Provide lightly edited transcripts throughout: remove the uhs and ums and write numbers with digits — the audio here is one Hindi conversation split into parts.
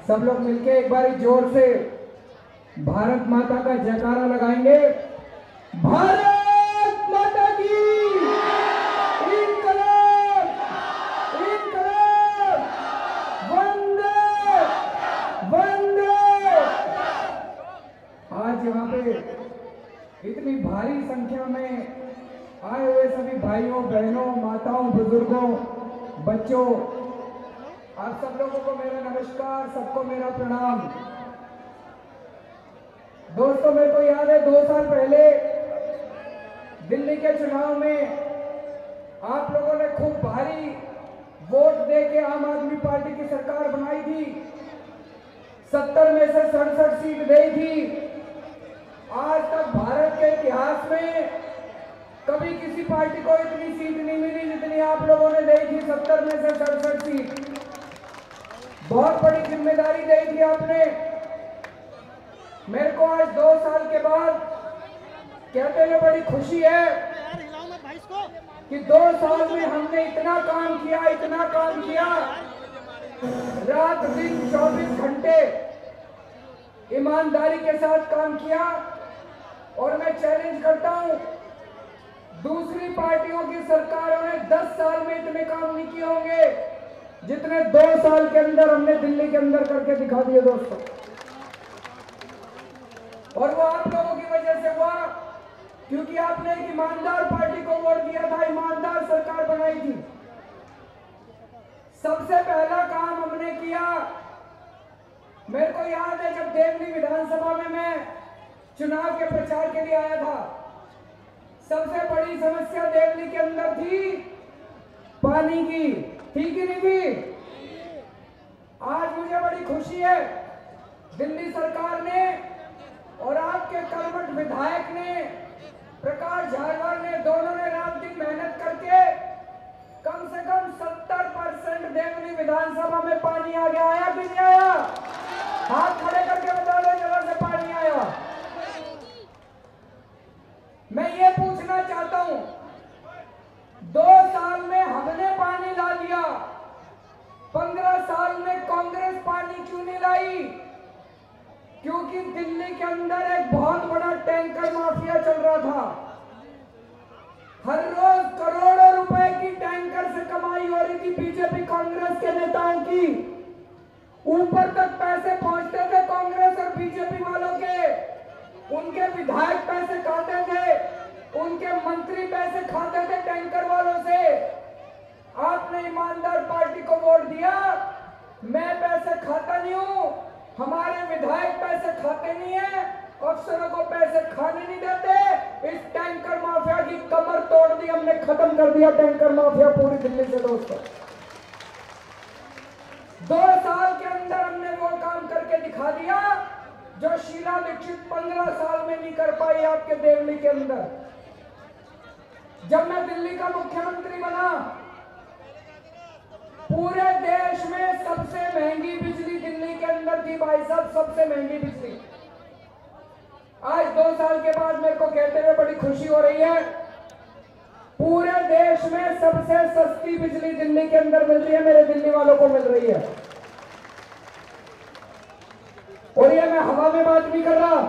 सब लोग मिलके एक बार जोर से भारत माता का जयकारा लगाएंगे। भारत माता की इनकलाब, इनकलाब, वंदे वंदे। आज यहाँ पे इतनी भारी संख्या में आए हुए सभी भाइयों बहनों माताओं बुजुर्गों बच्चों, आप सब लोगों को मेरा नमस्कार, सबको मेरा प्रणाम। दोस्तों, मेरे को याद है 2 साल पहले दिल्ली के चुनाव में आप लोगों ने खूब भारी वोट दे के आम आदमी पार्टी की सरकार बनाई थी। 70 में से 67 सीट दी थी। आज तक भारत के इतिहास में कभी किसी पार्टी को इतनी सीट नहीं मिली जितनी आप लोगों ने दी थी। 70 में से 67 सीट, बहुत बड़ी जिम्मेदारी दी थी आपने। मेरे को आज 2 साल के बाद कहते हुए बड़ी खुशी है कि 2 साल में हमने इतना काम किया, इतना काम किया, रात दिन 24 घंटे ईमानदारी के साथ काम किया। और मैं चैलेंज करता हूं, दूसरी पार्टियों की सरकारों ने 10 साल में इतने काम नहीं किए होंगे जितने 2 साल के अंदर हमने दिल्ली के अंदर करके दिखा दिए दोस्तों। और वो आप लोगों की वजह से हुआ, क्योंकि आपने एक ईमानदार पार्टी को वोट दिया था, ईमानदार सरकार बनाई थी। सबसे पहला काम हमने किया, मेरे को याद है जब देवनी विधानसभा में मैं चुनाव के प्रचार के लिए आया था, सबसे बड़ी समस्या देवनी के अंदर थी पानी की। थी कि नहीं थी? आज मुझे बड़ी खुशी है, दिल्ली सरकार ने और आपके कर्मठ विधायक ने, प्रकाश झारवाल ने, दोनों ने रात दिन मेहनत करके कम से कम 70% देवनी विधानसभा में पानी आ गया। आया कि नहीं आया? हाथ खड़े करके बता दो जगह से पानी आया। मैं ये पूछना चाहता हूं, 2 साल में हमने पानी ला दिया, 15 साल में कांग्रेस पानी क्यों नहीं लाई? क्योंकि दिल्ली के अंदर एक बहुत बड़ा टैंकर माफिया चल रहा था। हर रोज करोड़ों रुपए की टैंकर से कमाई हो रही थी बीजेपी कांग्रेस के नेताओं की। ऊपर तक पैसे पहुंचते थे कांग्रेस और बीजेपी वालों के। उनके विधायक पैसे खाते थे, उनके मंत्री पैसे खाते थे टैंकर वालों से। आपने ईमानदार पार्टी को वोट दिया। मैं पैसे खाता नहीं हूं, हमारे विधायक पैसे खाते नहीं है, अफसरों को पैसे खाने नहीं देते। इस टैंकर माफिया की कमर तोड़ दी हमने, खत्म कर दिया टैंकर माफिया पूरी दिल्ली से दोस्तों। 2 साल के अंदर हमने वो काम करके दिखा दिया जो शीला दीक्षित 15 साल में नहीं कर पाई आपके देवली के अंदर। जब मैं दिल्ली का मुख्यमंत्री बना, पूरे देश में सबसे महंगी बिजली दिल्ली के अंदर थी भाई साहब, सबसे महंगी बिजली। आज 2 साल के बाद मेरे को कहते हुए बड़ी खुशी हो रही है, पूरे देश में सबसे सस्ती बिजली दिल्ली के अंदर मिल रही है, मेरे दिल्ली वालों को मिल रही है। और ये मैं हवा में बात नहीं कर रहा,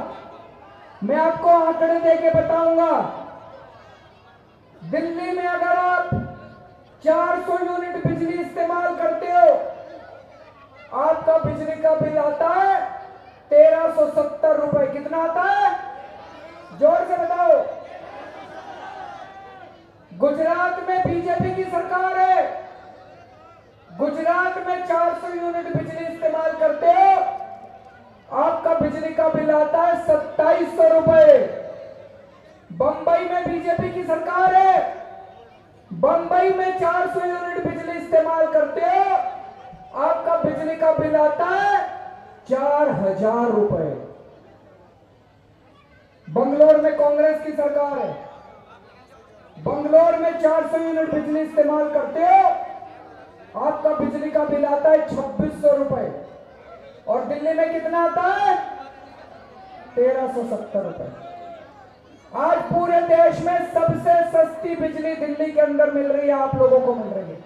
मैं आपको आंकड़े देके बताऊंगा। दिल्ली में अगर आप 400 यूनिट बिजली इस्तेमाल करते हो, आपका बिजली का बिल आता है 1370 रुपए। कितना आता है? जोर से बताओ। गुजरात में बीजेपी की सरकार है, गुजरात में 400 यूनिट बिजली इस्तेमाल करते हो, आपका बिजली का बिल आता है 2700 रुपए। बंबई में बीजेपी की सरकार है, बंबई में 400 यूनिट बिजली इस्तेमाल करते हो, आपका बिजली का बिल आता है 4000 रुपए। बंगलोर में कांग्रेस की सरकार है, बंगलोर में 400 यूनिट बिजली इस्तेमाल करते हो, आपका बिजली का बिल आता है 2600 रुपए। और दिल्ली में कितना आता है? 1370 रुपए। आज पूरे देश में सबसे सस्ती बिजली दिल्ली के अंदर मिल रही है, आप लोगों को मिल रही है।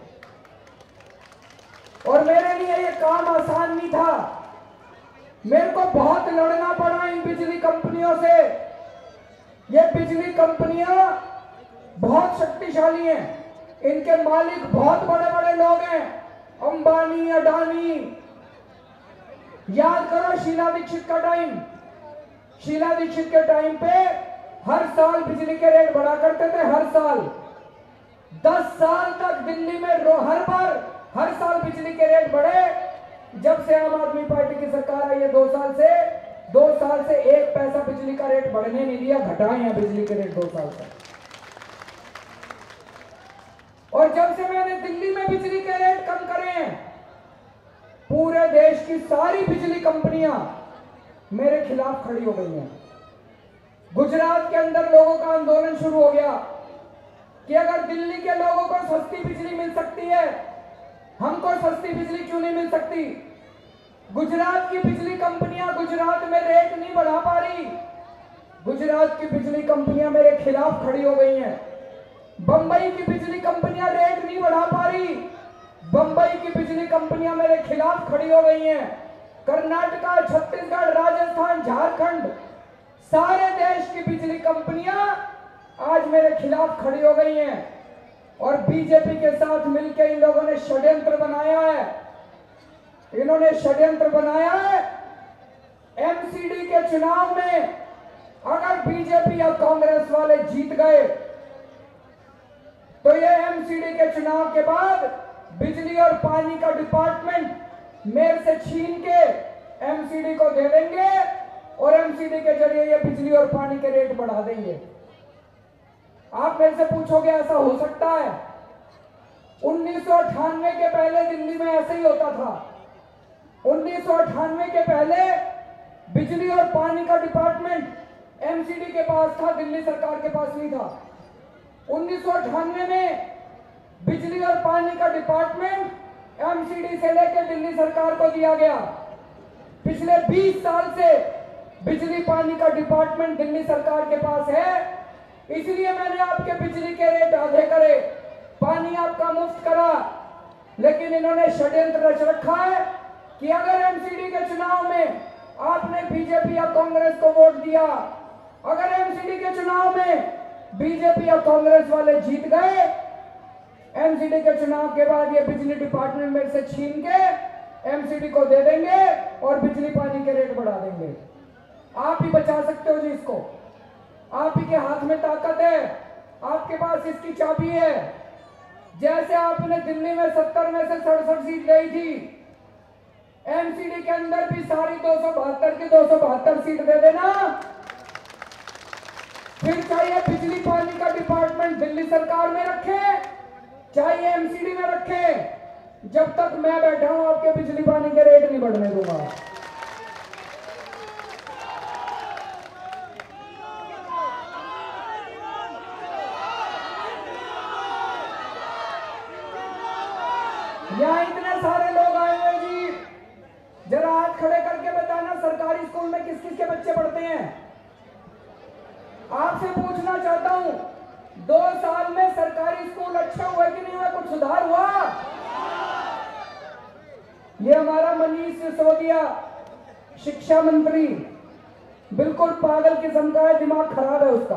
और मेरे लिए ये काम आसान नहीं था। मेरे को बहुत लड़ना पड़ा इन बिजली कंपनियों से। ये बिजली कंपनियां बहुत शक्तिशाली हैं, इनके मालिक बहुत बड़े बड़े लोग हैं, अंबानी, अडानी। याद करो शीला दीक्षित का टाइम, शीला दीक्षित के टाइम पे हर साल बिजली के रेट बढ़ा करते थे, हर साल 10 साल तक दिल्ली में हर बार हर साल बिजली के रेट बढ़े। जब से आम आदमी पार्टी की सरकार आई है 2 साल से 1 पैसा बिजली का रेट बढ़ने नहीं दिया, घटाए हैं बिजली के रेट 2 साल से। और जब से मैंने दिल्ली में बिजली के रेट कम करे हैं, पूरे देश की सारी बिजली कंपनियां मेरे खिलाफ खड़ी हो गई हैं। गुजरात के अंदर लोगों का आंदोलन शुरू हो गया कि अगर दिल्ली के लोगों को सस्ती बिजली मिल सकती है, हमको सस्ती बिजली क्यों नहीं मिल सकती। गुजरात की बिजली कंपनियां गुजरात में रेट नहीं बढ़ा पा रही, गुजरात की बिजली कंपनियां मेरे खिलाफ खड़ी हो गई हैं। बंबई की बिजली कंपनियां रेट नहीं बढ़ा पा रही, बंबई की बिजली कंपनियां मेरे खिलाफ खड़ी हो गई हैं। कर्नाटका, छत्तीसगढ़, राजस्थान, झारखंड, सारे देश की बिजली कंपनियां आज मेरे खिलाफ खड़ी हो गई हैं। और बीजेपी के साथ मिलकर इन लोगों ने षड्यंत्र बनाया है, इन्होंने षड्यंत्र बनाया है। एमसीडी के चुनाव में अगर बीजेपी या कांग्रेस वाले जीत गए तो ये एमसीडी के चुनाव के बाद बिजली और पानी का डिपार्टमेंट मेरे से छीन के एमसीडी को दे देंगे और एमसीडी के जरिए ये बिजली और पानी के रेट बढ़ा देंगे। आप मेरे से पूछोगे ऐसा हो सकता है? 1998 के पहले दिल्ली में ऐसे ही होता था। 1998 के पहले बिजली और पानी का डिपार्टमेंट एमसीडी के पास था, दिल्ली सरकार के पास नहीं था। 1998 में बिजली और पानी का डिपार्टमेंट एमसीडी से लेकर दिल्ली सरकार को दिया गया। पिछले 20 साल से बिजली पानी का डिपार्टमेंट दिल्ली सरकार के पास है, इसलिए मैंने आपके बिजली के रेट आधे करे, पानी आपका मुफ्त करा। लेकिन इन्होंने षड्यंत्र रच रखा है कि अगर एमसीडी के चुनाव में आपने बीजेपी या कांग्रेस को वोट दिया, अगर एमसीडी के चुनाव में बीजेपी या कांग्रेस वाले जीत गए, एमसीडी के चुनाव के बाद ये बिजली डिपार्टमेंट में से छीन के एमसीडी को दे देंगे और बिजली पानी के रेट बढ़ा देंगे। आप ही बचा सकते हो जी इसको, आप ही के हाथ में ताकत है, आपके पास इसकी चाबी है। जैसे आपने दिल्ली में 70 में से 67 सीट ली थी, एमसीडी के अंदर भी सारी 272 की 272 सीट दे देना। फिर चाहे बिजली पानी का डिपार्टमेंट दिल्ली सरकार में रखे, चाहे एमसीडी में रखे, जब तक मैं बैठा हूं आपके बिजली पानी के रेट नहीं बढ़ने दूंगा। यहां इतने सारे लोग आए हुए जी, जरा हाथ खड़े करके बताना सरकारी स्कूल में किस किस के बच्चे पढ़ते हैं। आपसे पूछना चाहता हूं, 2 साल में सरकारी स्कूल अच्छे हुए कि नहीं हुए, कुछ सुधार हुआ? ये हमारा मनीष सिसोदिया शिक्षा मंत्री बिल्कुल पागल किस्म का है, दिमाग खराब है उसका।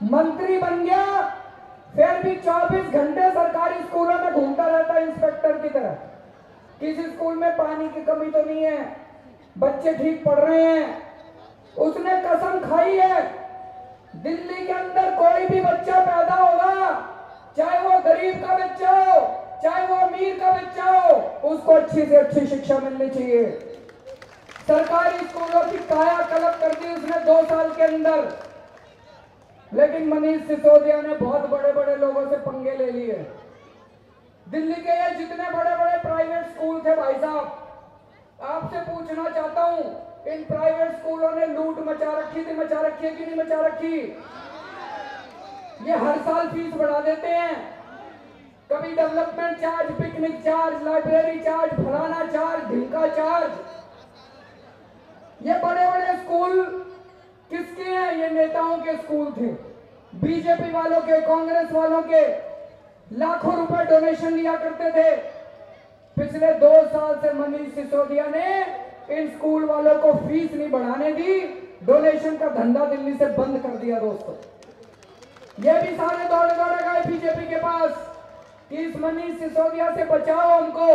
मंत्री बन गया, फिर भी 24 घंटे सरकारी स्कूलों में घूमता रहता है इंस्पेक्टर की तरह। किसी स्कूल में पानी की कमी तो नहीं है, बच्चे ठीक पढ़ रहे हैं। उसने कसम खाई है, दिल्ली के अंदर कोई भी बच्चा पैदा होगा, चाहे वो गरीब का बच्चा हो, चाहे वो अमीर का बच्चा हो, उसको अच्छी से अच्छी शिक्षा मिलनी चाहिए। सरकारी स्कूलों की काया कलप कर दी उसने 2 साल के अंदर। लेकिन मनीष सिसोदिया ने बहुत बड़े बड़े लोगों से पंगे ले लिए। दिल्ली के ये जितने बड़े बड़े प्राइवेट स्कूल थे भाई साहब, आपसे पूछना चाहता हूं, इन प्राइवेट स्कूलों ने लूट मचा रखी थी, मचा रखी है कि नहीं मचा रखी? ये हर साल फीस बढ़ा देते हैं, कभी development charge, picnic charge, library charge, फलाना चार्ज, ढिमका चार्ज। ये बड़े बड़े स्कूल किसके हैं? ये नेताओं के स्कूल थे, बीजेपी वालों के, कांग्रेस वालों के। लाखों रुपए डोनेशन लिया करते थे, पिछले 2 साल से मनीष सिसोदिया ने इन स्कूल वालों को फीस नहीं बढ़ाने दी, डोनेशन का धंधा दिल्ली से बंद कर दिया। दोस्तों, ये भी सारे दौड़े दौड़े गए बीजेपी के पास कि इस मनीष सिसोदिया से बचाओ हमको।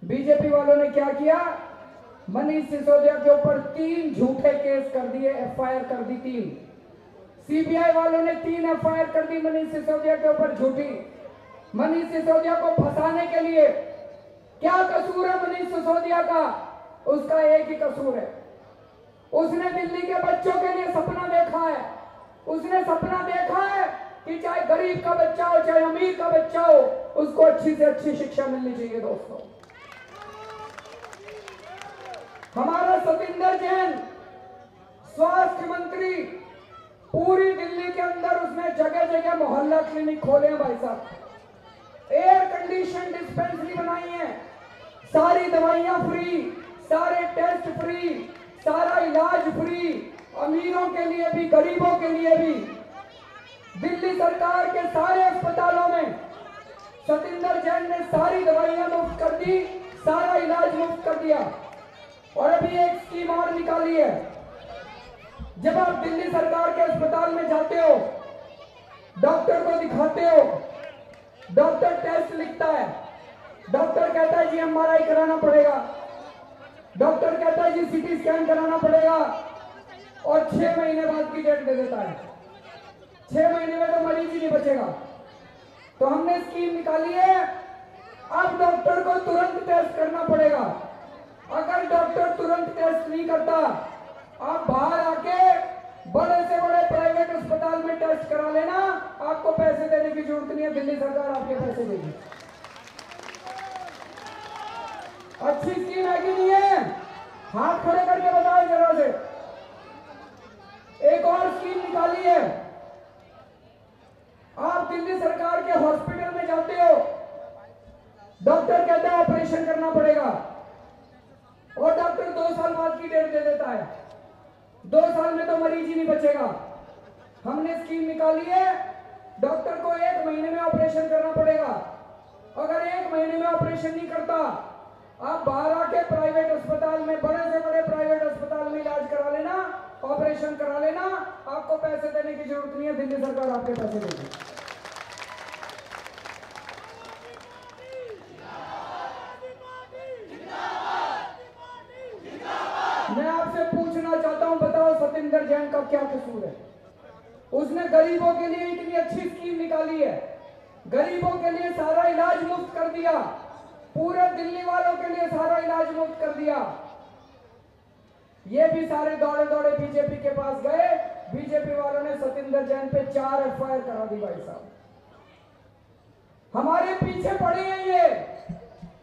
बीजेपी वालों ने क्या किया, मनीष सिसोदिया के ऊपर 3 झूठे केस कर दिए, एफआईआर कर दी 3। सीबीआई वालों ने 3 एफआईआर कर दी मनीष सिसोदिया के ऊपर झूठी। मनीष सिसोदिया को फंसाने के लिए क्या कसूर है मनीष सिसोदिया का? उसका एक ही कसूर है, उसने दिल्ली के बच्चों के लिए सपना देखा है। उसने सपना देखा है कि चाहे गरीब का बच्चा हो चाहे अमीर का बच्चा हो, उसको अच्छी से अच्छी शिक्षा मिलनी चाहिए। दोस्तों, हमारा सतिंदर जैन स्वास्थ्य मंत्री, पूरी दिल्ली के अंदर उसने जगह जगह मोहल्ला क्लिनिक खोले हैं भाई साहब, एयर कंडीशन डिस्पेंसरी बनाई है, सारी दवाइयां फ्री, सारे टेस्ट फ्री, सारा इलाज फ्री, अमीरों के लिए भी गरीबों के लिए भी। दिल्ली सरकार के सारे अस्पतालों में सतिंदर जैन ने सारी दवाइयां मुफ्त कर दी, सारा इलाज मुफ्त कर दिया। और अभी एक स्कीम और निकाली है, जब आप दिल्ली सरकार के अस्पताल में जाते हो, डॉक्टर को दिखाते हो, डॉक्टर टेस्ट लिखता है, डॉक्टर कहता है जी एमआरआई कराना पड़ेगा, डॉक्टर कहता है जी सीटी स्कैन कराना पड़ेगा, और 6 महीने बाद की डेट दे देता है। 6 महीने में तो मरीज ही नहीं बचेगा। तो हमने स्कीम निकाली है, अब डॉक्टर को तुरंत टेस्ट करना पड़ेगा। अगर डॉक्टर तुरंत टेस्ट नहीं करता, आप बाहर आके बड़े से बड़े प्राइवेट अस्पताल में टेस्ट करा लेना, आपको पैसे देने की जरूरत नहीं है, दिल्ली सरकार आपके पैसे देगी। अच्छी स्कीम है कि नहीं है? हाथ खड़े करके बताओ जरा से। एक और स्कीम निकाली है, आप दिल्ली सरकार के हॉस्पिटल में जाते हो, डॉक्टर कहता है ऑपरेशन करना पड़ेगा, और डॉक्टर 2 साल बाद की डेट दे देता है। 2 साल में तो मरीज ही नहीं बचेगा। हमने स्कीम निकाली है, डॉक्टर को 1 महीने में ऑपरेशन करना पड़ेगा। अगर 1 महीने में ऑपरेशन नहीं करता, आप बाहर आके प्राइवेट अस्पताल में, बड़े से बड़े प्राइवेट अस्पताल में इलाज करा लेना, ऑपरेशन करा लेना, आपको पैसे देने की जरूरत नहीं है, दिल्ली सरकार आपके पैसे देगी। मैं आपसे पूछना चाहता हूं, बताओ सतिंदर जैन का क्या कसूर है? उसने गरीबों के लिए इतनी अच्छी स्कीम निकाली है, गरीबों के लिए सारा इलाज मुफ्त कर दिया, पूरे दिल्ली वालों के लिए सारा इलाज मुफ्त कर दिया। ये भी सारे दौड़े दौड़े बीजेपी के पास गए। बीजेपी वालों ने सतिंदर जैन पे 4 एफआईआर करा दी। भाई साहब, हमारे पीछे पड़े हैं ये।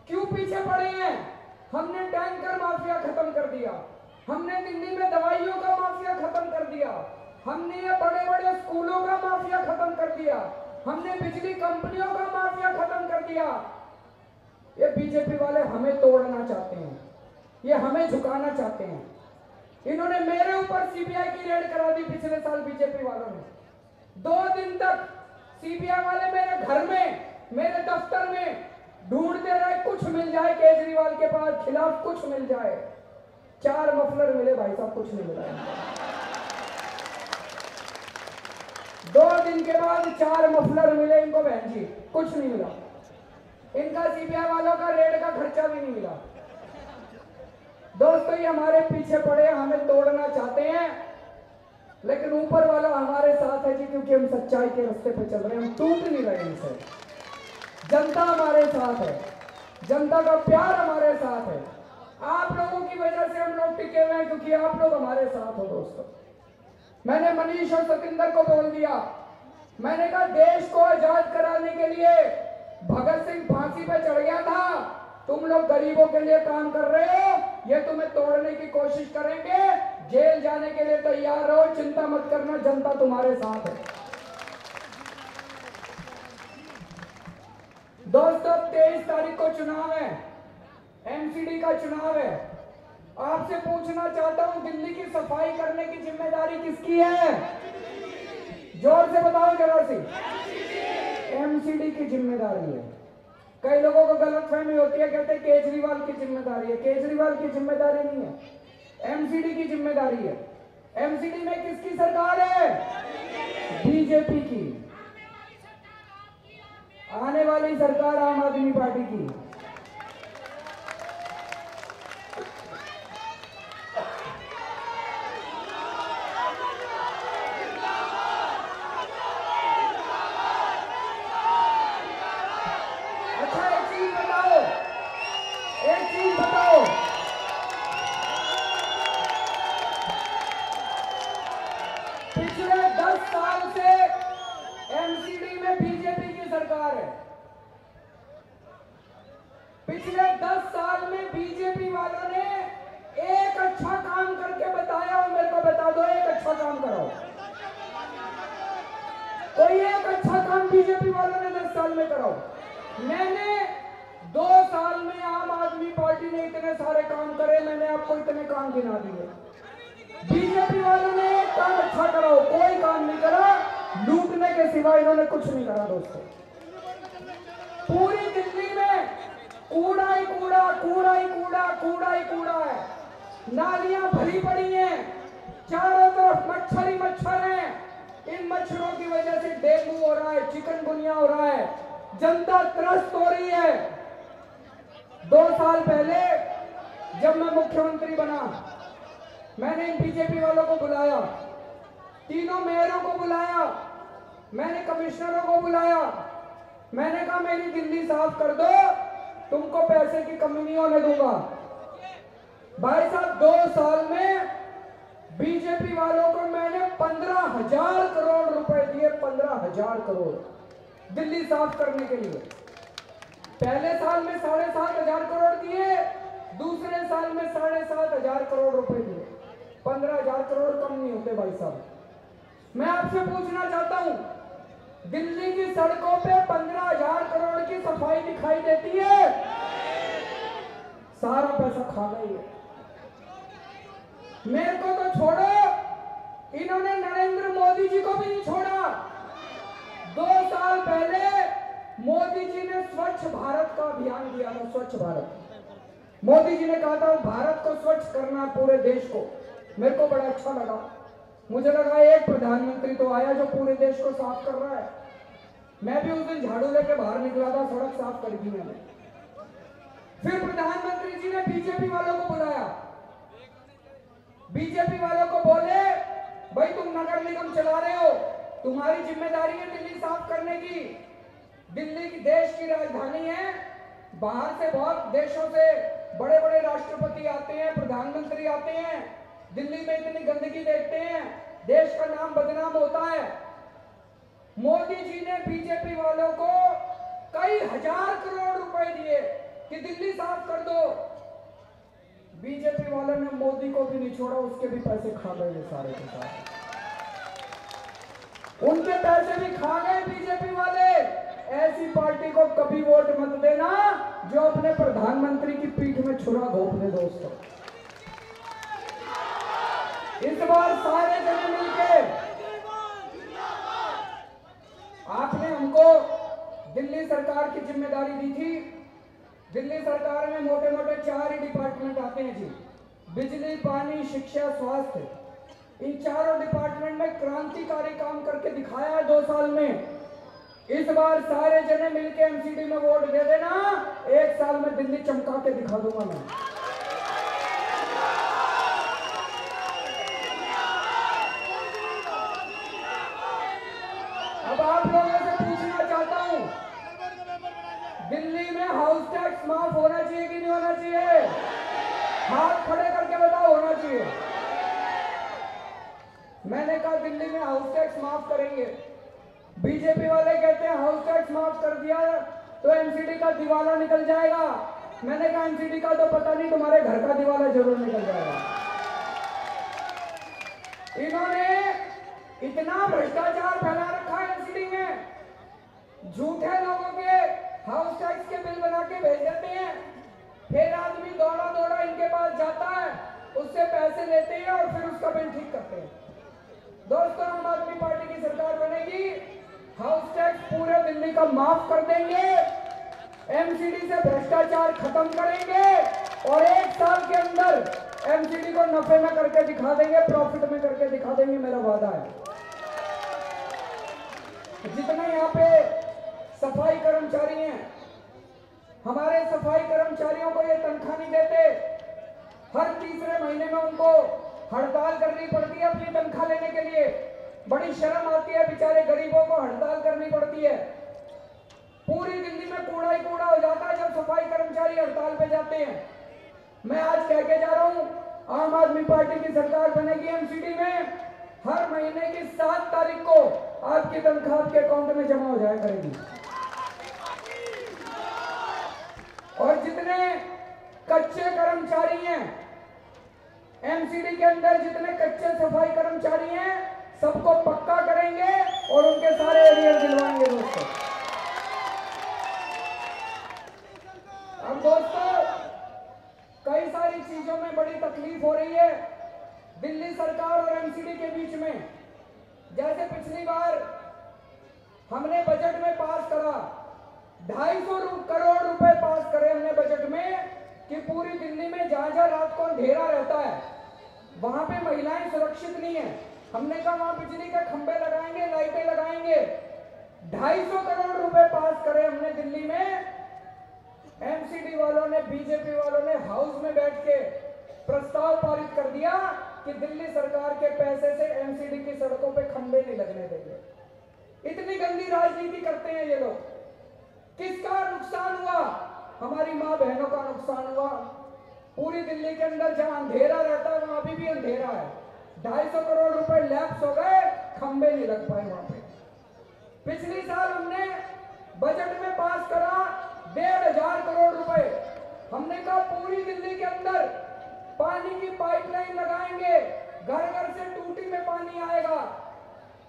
क्यों पीछे पड़े हैं? हमने टैंकर माफिया खत्म कर दिया, हमने दिल्ली में दवाइयों का माफिया खत्म कर दिया, हमने ये बड़े बड़े स्कूलों का माफिया खत्म कर दिया, हमने बिजली कंपनियों का माफिया खत्म कर दिया। ये बीजेपी वाले हमें तोड़ना चाहते हैं, ये हमें झुकाना चाहते हैं। इन्होंने मेरे ऊपर सीबीआई की रेड करा दी पिछले साल बीजेपी वालों ने। 2 दिन तक सीबीआई वाले मेरे घर में, मेरे दफ्तर में ढूंढते रहे, कुछ मिल जाए केजरीवाल के पास खिलाफ, कुछ मिल जाए। 4 मफलर मिले भाई साहब, कुछ नहीं मिला। 2 दिन के बाद 4 मफलर मिले इनको, बहन जी कुछ नहीं मिला। इनका सीबीआई वालों का रेड का खर्चा भी नहीं मिला। दोस्तों, ये हमारे पीछे पड़े, हमें तोड़ना चाहते हैं, लेकिन ऊपर वाला हमारे साथ है जी, क्योंकि हम सच्चाई के रास्ते पे चल रहे हैं, हम टूट नहीं रहे इनसे। जनता हमारे साथ है, जनता का प्यार हमारे साथ है। आप लोगों की वजह से हम लोग टिके हुए हैं, क्योंकि आप लोग हमारे साथ हो। दोस्तों, मैंने मनीष और सतिंदर को बोल दिया, मैंने कहा देश को आजाद कराने के लिए भगत सिंह फांसी पे चढ़ गया था, तुम लोग गरीबों के लिए काम कर रहे हो, ये तुम्हें तोड़ने की कोशिश करेंगे, जेल जाने के लिए तैयार रहो, चिंता मत करना, जनता तुम्हारे साथ है। दोस्तों, 23 तारीख को चुनाव है, एमसीडी का चुनाव है। आपसे पूछना चाहता हूं, दिल्ली की सफाई करने की जिम्मेदारी किसकी है? जोर से बताओ जरा सी। एमसीडी की जिम्मेदारी है। कई लोगों को गलतफहमी होती है, कहते हैं केजरीवाल की जिम्मेदारी है। केजरीवाल की जिम्मेदारी नहीं है, एमसीडी की जिम्मेदारी है। एमसीडी में किसकी सरकार है? बीजेपी की। आने वाली सरकार आम आदमी पार्टी की। अच्छा एक चीज बताओ, पिछले 10 साल से एमसीडी में बीजेपी की सरकार है। पिछले 10 साल में बीजेपी वालों ने एक अच्छा काम करके बताया और मेरे को बता दो, एक अच्छा काम कराओ। कोई एक अच्छा काम बीजेपी वालों ने 10 साल में कराओ। मैंने 2 साल में आम आदमी पार्टी ने इतने सारे काम करे, मैंने आपको इतने काम गिना दिए। बीजेपी वालों ने एक काम अच्छा कराओ, कोई काम नहीं करा, लूटने के सिवा इन्होंने कुछ नहीं करा। दोस्तों, पूरी दिल्ली में कूड़ा ही कूड़ा, कूड़ा ही कूड़ा, कूड़ा ही कूड़ा है। नालियां भरी पड़ी हैं, चारों तरफ मच्छर ही मच्छर हैं। इन मच्छरों की वजह से डेंगू हो रहा है, चिकनगुनिया हो रहा है, जनता त्रस्त हो रही है। 2 साल पहले जब मैं मुख्यमंत्री बना, मैंने इन बीजेपी वालों को बुलाया, तीनों मेयरों को बुलाया, मैंने कमिश्नरों को बुलाया, मैंने कहा मेरी दिल्ली साफ कर दो, तुमको पैसे की कमी नहीं होने दूंगा। भाई साहब, 2 साल में बीजेपी वालों को मैंने 15,000 करोड़ रुपए दिए, 15,000 करोड़ दिल्ली साफ करने के लिए। पहले साल में 7,500 करोड़ दिए, दूसरे साल में 7,500 करोड़ रुपए दिए। 15,000 करोड़ कम नहीं होते भाई साहब। मैं आपसे पूछना चाहता हूं, दिल्ली की सड़कों पे 15,000 करोड़ की सफाई दिखाई देती है? सारा पैसा खा गई है। मेरे को तो छोड़ो, इन्होंने नरेंद्र मोदी जी को भी नहीं छोड़ा। 2 साल पहले मोदी जी ने स्वच्छ भारत का अभियान दिया था। स्वच्छ भारत, मोदी जी ने कहा था भारत को स्वच्छ करना, पूरे देश को। मेरे को बड़ा अच्छा लगा, मुझे लगा एक प्रधानमंत्री तो आया जो पूरे देश को साफ कर रहा है। मैं भी उस दिन झाड़ू लेके बाहर निकला था, सड़क साफ कर दी मैंने। फिर प्रधानमंत्री जी ने बीजेपी वालों को बुलाया, बीजेपी वालों को बोले भाई तुम नगर निगम चला रहे हो, तुम्हारी जिम्मेदारी है दिल्ली साफ करने की। दिल्ली की देश की राजधानी है, बाहर से बहुत देशों से बड़े बड़े राष्ट्रपति आते हैं, प्रधानमंत्री आते हैं, दिल्ली में इतनी गंदगी देखते हैं, देश का नाम बदनाम होता है। मोदी जी ने बीजेपी वालों को कई हजार करोड़ रुपए दिए कि दिल्ली साफ कर दो। बीजेपी वालों ने मोदी को भी नहीं छोड़ा, उसके भी पैसे खा गए सारे के सारे। उनके पैसे भी खा गए बीजेपी वाले। ऐसी पार्टी को कभी वोट मत देना जो अपने प्रधानमंत्री की पीठ में छुरा घोंप दे। दोस्तों, इस बार सारे जने मिलके, आपने हमको दिल्ली सरकार की जिम्मेदारी दी थी। दिल्ली सरकार में मोटे मोटे 4 ही डिपार्टमेंट आते हैं जी, बिजली, पानी, शिक्षा, स्वास्थ्य। इन चारों डिपार्टमेंट में क्रांतिकारी काम करके दिखाया है 2 साल में। इस बार सारे जने मिलके एमसीडी में वोट दे देना, 1 साल में दिल्ली चमका के दिखा दूंगा मैं। अब आप लोगों से पूछना चाहता हूं, दिल्ली में हाउस टैक्स माफ होना चाहिए कि नहीं होना चाहिए? हाथ खड़े करके बताओ, होना चाहिए। मैंने कहा दिल्ली में हाउस टैक्स माफ करेंगे। बीजेपी वाले कहते हैं हाउस टैक्स माफ कर दिया तो एमसीडी का दिवाला निकल जाएगा। मैंने कहा एमसीडी का तो पता नहीं, तुम्हारे घर का दिवाला जरूर निकल जाएगा। इन्होंने इतना भ्रष्टाचार फैला रखा है एमसीडी में, झूठे लोगों के हाउस टैक्स के बिल बना के भेज देते हैं, फिर आदमी दौड़ा दौड़ा इनके पास जाता है, उससे पैसे लेते हैं और फिर उसका बिल ठीक करते हैं। दोस्तों, आम आदमी पार्टी की सरकार बनेगी, हाउस टैक्स पूरे दिल्ली का माफ कर देंगे, एमसीडी से भ्रष्टाचार खत्म करेंगे और 1 साल के अंदर एमसीडी को नफे में करके दिखा देंगे, प्रॉफिट में करके दिखा देंगे, मेरा वादा है। जितने यहाँ पे सफाई कर्मचारी हैं, हमारे सफाई कर्मचारियों को ये तनख्वाह नहीं देते, हर तीसरे महीने में उनको हड़ताल करनी पड़ती है अपनी तनख्वाह लेने के लिए। बड़ी शर्म आती है, बेचारे गरीबों को हड़ताल करनी पड़ती है। पूरी दिल्ली में कूड़ा ही कूड़ा हो जाता है जब सफाई कर्मचारी हड़ताल पे जाते हैं। मैं आज कह के जा रहा हूं, आम आदमी पार्टी की सरकार बनेगी एमसीडी में, हर महीने की 7 तारीख को आपकी तनख्वाह आपके अकाउंट में जमा हो जाया करेगी। और जितने कच्चे कर्मचारी हैं एमसीडी के अंदर, जितने कच्चे सफाई कर्मचारी हैं, सबको पक्का करेंगे और उनके सारे एरियर दिलवाएंगे दोस्तों। अब दोस्तों, कई सारी चीजों में बड़ी तकलीफ हो रही है दिल्ली सरकार और एमसीडी के बीच में। जैसे पिछली बार हमने बजट में पास करा, 250 करोड़ रुपए पास करे हमने बजट में कि पूरी दिल्ली में जहां जहां रात को अंधेरा रहता है वहां पे महिलाएं सुरक्षित नहीं है। हमने कहा वहां बिजली के खंभे लगाएंगे, लाइटें लगाएंगे। 250 करोड़ रुपए पास करे हमने दिल्ली में। एमसीडी वालों ने, बीजेपी वालों ने हाउस में बैठ के प्रस्ताव पारित कर दिया कि दिल्ली सरकार के पैसे से एमसीडी की सड़कों पे खंभे नहीं लगने देंगे। इतनी गंदी राजनीति करते हैं ये लोग। किसका नुकसान हुआ? हमारी मां बहनों का नुकसान हुआ। पूरी दिल्ली के अंदर जहां अंधेरा रहता है वहां अभी भी अंधेरा है। 250 करोड़ रुपए लैप्स हो गए, खंभे नहीं लग पाए वहां पे। पिछले साल हमने बजट में पास करा 1,500 करोड़ रुपए। हमने कहा पूरी दिल्ली के अंदर पानी की पाइपलाइन लगाएंगे, घर घर से टूटी में पानी आएगा।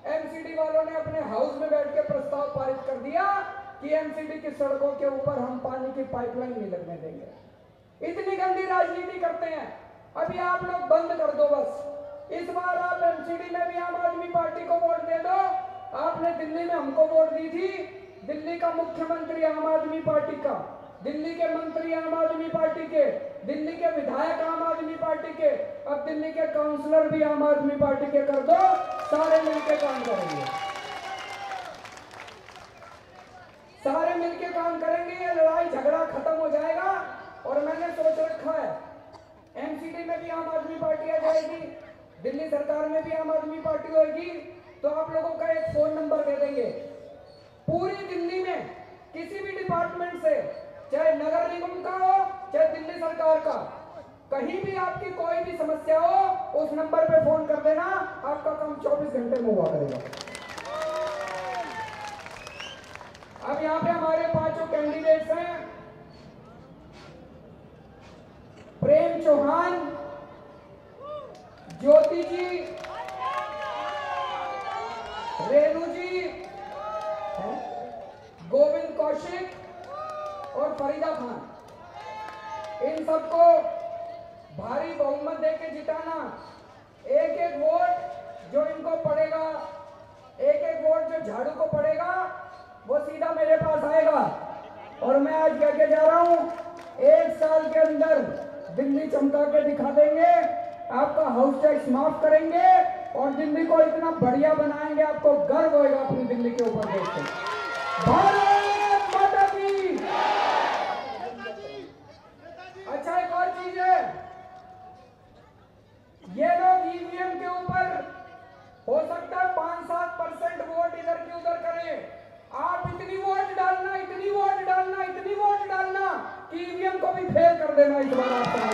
एमसीडी वालों ने अपने हाउस में बैठ के प्रस्ताव पारित कर दिया कि एमसीडी की सड़कों के ऊपर हम पानी की पाइपलाइन नहीं लगने देंगे। इतनी गंदी राजनीति करते हैं। अभी आप लोग बंद कर दो बस। इस बार आप एमसीडी में भी आम आदमी पार्टी को वोट दे दो। आपने दिल्ली में हमको वोट दी थी। दिल्ली का मुख्यमंत्री आम आदमी पार्टी का, दिल्ली के मंत्री आम आदमी पार्टी के, दिल्ली के विधायक आम आदमी पार्टी के, अब दिल्ली के काउंसलर भी आम आदमी पार्टी के कर दो, सारे मिलकर काम करेंगे। सारे मिलकर काम करेंगे, ये लड़ाई झगड़ा खत्म हो जाएगा। और मैंने सोच रखा है एमसीडी में भी आम आदमी पार्टी आ जाएगी, दिल्ली सरकार में भी आम आदमी पार्टी होगी, तो आप लोगों का एक फोन नंबर दे देंगे। पूरी दिल्ली में किसी भी डिपार्टमेंट से, चाहे नगर निगम का हो चाहे दिल्ली सरकार का, कहीं भी आपकी कोई भी समस्या हो, उस नंबर पे फोन कर देना, आपका काम 24 घंटे में हुआ करेगा। अब यहाँ पे हमारे 5 कैंडिडेट्स हैं। प्रेम चौहान, ज्योति जी, रेणु जी, गोविंद कौशिक और फरीदा खान। इन सबको भारी बहुमत देके जिताना। एक एक वोट जो इनको पड़ेगा, एक एक वोट जो झाड़ू को पड़ेगा, वो सीधा मेरे पास आएगा। और मैं आज कह के जा रहा हूं, 1 साल के अंदर दिल्ली चमका के दिखा देंगे। आपका हाउस टैक्स माफ करेंगे और दिल्ली को इतना बढ़िया बनाएंगे, आपको गर्व होगा अपनी दिल्ली के ऊपर देखकर। भारत माता की। अच्छा, एक और चीज है, ये लोग ईवीएम के ऊपर हो सकता है 5-7% वोट इधर की उधर करें। आप इतनी वोट डालना, इतनी वोट डालना, इतनी वोट डालना कि ईवीएम को भी फेल कर देना इस बार।